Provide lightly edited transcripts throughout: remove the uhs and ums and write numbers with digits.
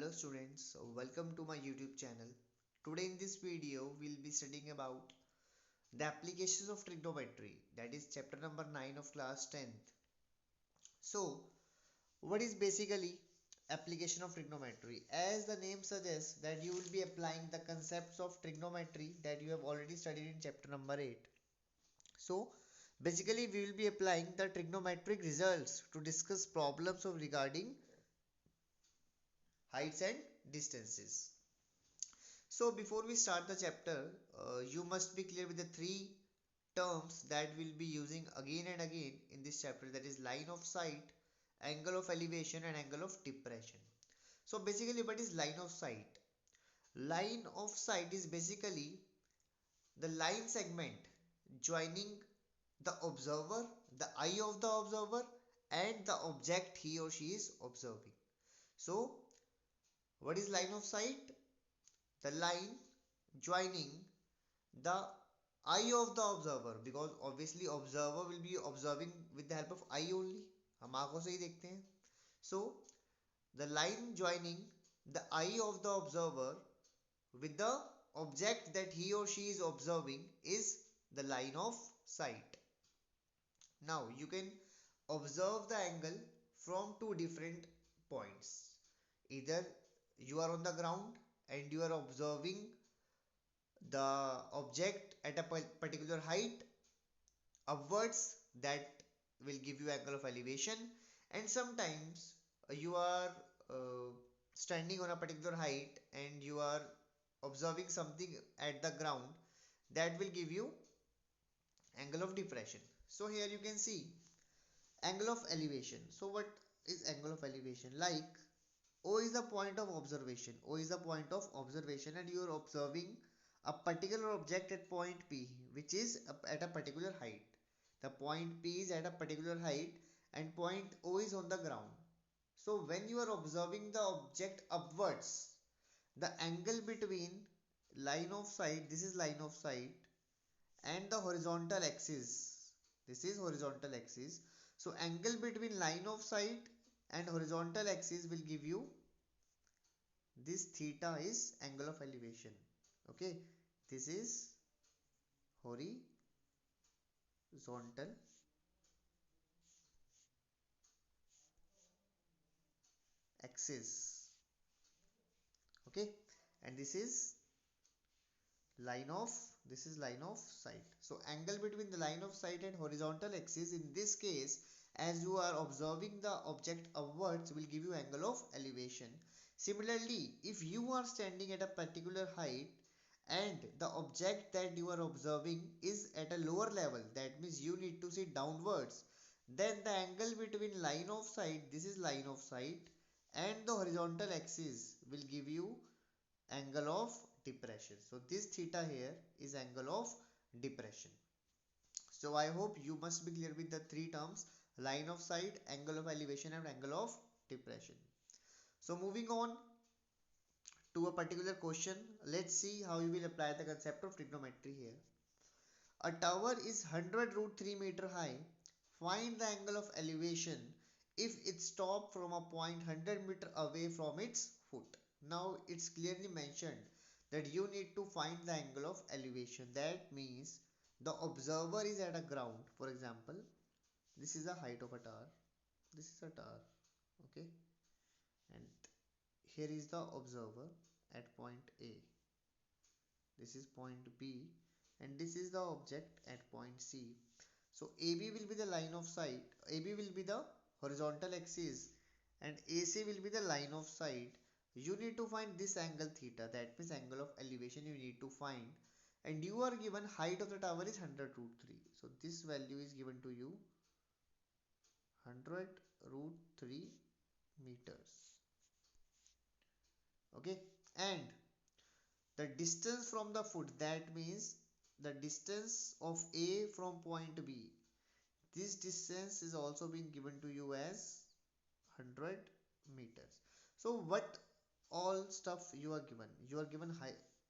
Hello students, welcome to my YouTube channel. Today in this video we'll be studying about the applications of trigonometry, that is chapter number 9 of class 10th. So what is basically application of trigonometry? As the name suggests that you will be applying the concepts of trigonometry that you have already studied in chapter number 8. So basically we will be applying the trigonometric results to discuss problems of regarding heights and distances. So before we start the chapter, you must be clear with the three terms that we'll be using again and again in this chapter, that is line of sight, angle of elevation and angle of depression. So basically what is line of sight? Line of sight is basically the line segment joining the observer, the eye of the observer and the object he or she is observing. So what is line of sight? The line joining the eye of the observer, because obviously observer will be observing with the help of eye only, हम आंखों से ही देखते हैं. So the line joining the eye of the observer with the object that he or she is observing is the line of sight. Now you can observe the angle from two different points. Either you are on the ground and you are observing the object at a particular height upwards, that will give you angle of elevation, and sometimes you are uh, standing on a particular height and you are observing something at the ground, that will give you angle of depression. So here you can see angle of elevation. So what is angle of elevation? Like O is the point of observation. O is the point of observation and you are observing a particular object at point P, which is at a particular height. The point P is at a particular height and point O is on the ground. So when you are observing the object upwards, the angle between line of sight, this is line of sight, and the horizontal axis, this is horizontal axis. So angle between line of sight and horizontal axis will give you this theta is angle of elevation. Okay, this is horizontal axis. Okay, and line of this is line of sight. So angle between the line of sight and horizontal axis, in this case as you are observing the object upwards, will give you angle of elevation. Similarly, if you are standing at a particular height and the object that you are observing is at a lower level, that means you need to see downwards, then the angle between line of sight, this is line of sight, and the horizontal axis will give you angle of depression. So this theta here is angle of depression. So I hope you must be clear with the three terms: line of sight, angle of elevation and angle of depression. So moving on to a particular question, let's see how you will apply the concept of trigonometry here. A tower is 100 root 3 meter high. Find the angle of elevation if it stopped from a point 100 meter away from its foot. Now it's clearly mentioned that you need to find the angle of elevation. That means the observer is at a ground. For example, this is the height of a tower. This is a tower. Okay. And here is the observer at point A. This is point B and this is the object at point C. So AB will be the line of sight, AB will be the horizontal axis and AC will be the line of sight. You need to find this angle theta, that means angle of elevation you need to find, and you are given height of the tower is 100 root 3. So this value is given to you 100 root 3 meters. Okay, and the distance from the foot, that means the distance of A from point B, this distance is also being given to you as 100 meters. So what all stuff you are given? You are given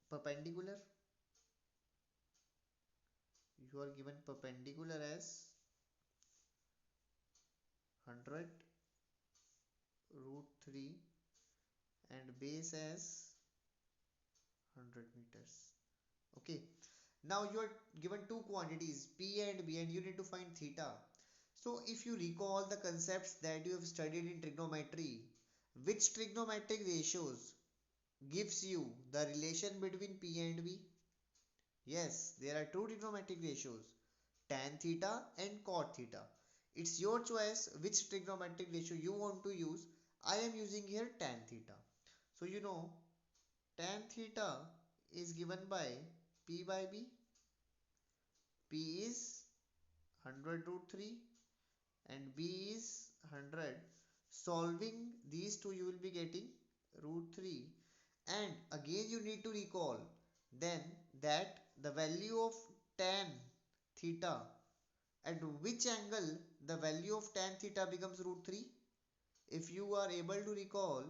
perpendicular. You are given perpendicular as 100 root 3 and and base as 100 meters. Okay, now you are given two quantities P and B and you need to find theta. So if you recall the concepts that you have studied in trigonometry, which trigonometric ratios gives you the relation between P and B? Yes, there are two trigonometric ratios, tan theta and cot theta. It's your choice which trigonometric ratio you want to use. I am using here tan theta. So you know tan theta is given by P by B. P is 100 root 3 and B is 100. Solving these two you will be getting root 3, and again you need to recall then that the value of tan theta, at which angle the value of tan theta becomes root 3. If you are able to recall,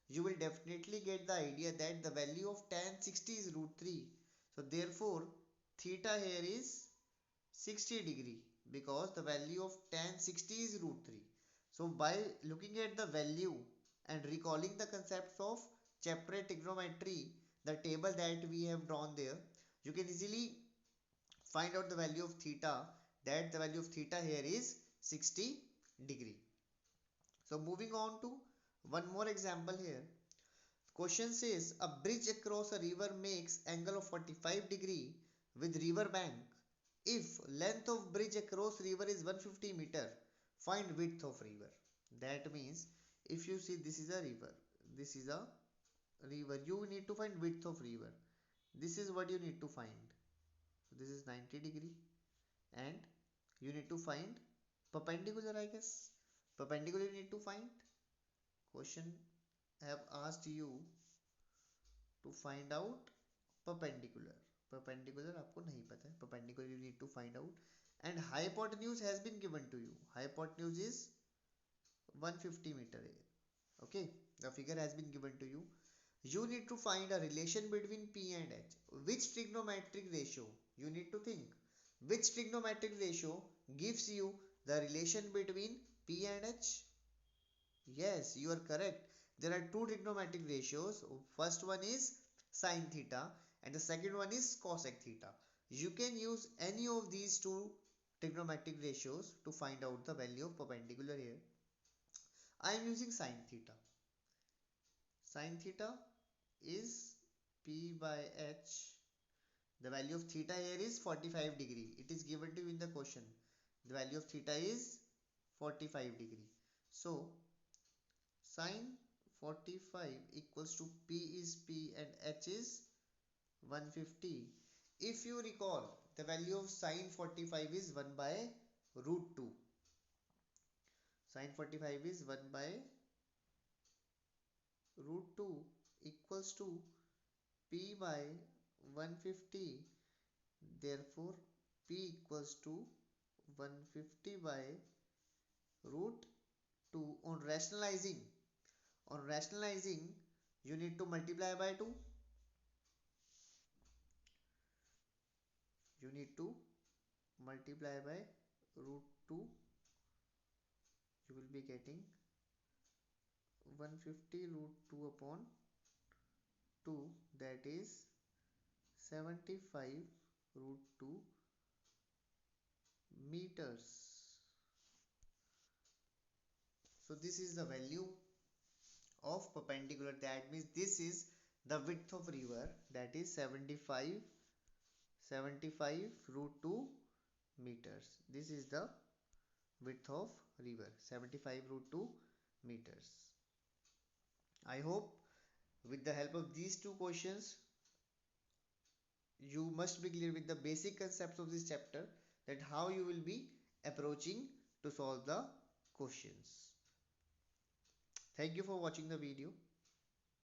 you will definitely get the idea that the value of tan 60 is root 3. So therefore theta here is 60 degree, because the value of tan 60 is root 3. So by looking at the value and recalling the concepts of chapter 8 trigonometry, the table that we have drawn there, you can easily find out the value of theta, that the value of theta here is 60 degree. So moving on to one more example here. Question says a bridge across a river makes angle of 45 degree with river bank. If length of bridge across river is 150 meter, find width of river. That means if you see this is a river, this is a river, you need to find width of river. This is what you need to find. So this is 90 degree and you need to find perpendicular, I guess. Perpendicular you need to find. Question have asked you to find out perpendicular. Perpendicular आपको नहीं पता है. Perpendicular you need to find out. And hypotenuse has been given to you. Hypotenuse is 150 meter. Okay, the figure has been given to you. You need to find a relation between P and H. Which trigonometric ratio? You need to think. Which trigonometric ratio gives you the relation between P and H? Yes, you are correct. There are two trigonometric ratios. First one is sine theta and the second one is cosec theta. You can use any of these two trigonometric ratios to find out the value of perpendicular here. I am using sine theta. Sine theta is P by H. The value of theta here is 45 degree. It is given to you in the question. The value of theta is 45 degree. So sine 45 equals to P is P and H is 150. If you recall, the value of sine 45 is 1 by root 2. Sine 45 is 1 by root 2 equals to P by 150. Therefore, P equals to 150 by root 2. On rationalizing, you need to multiply by 2. You need to multiply by root 2. You will be getting 150 root 2 upon 2, that is 75 root 2 meters. So this is the value of perpendicular. That means this is the width of river, that is 75 root 2 meters. This is the width of river, 75 root 2 meters. I hope with the help of these two questions you must be clear with the basic concepts of this chapter, that how you will be approaching to solve the questions. Thank you for watching the video.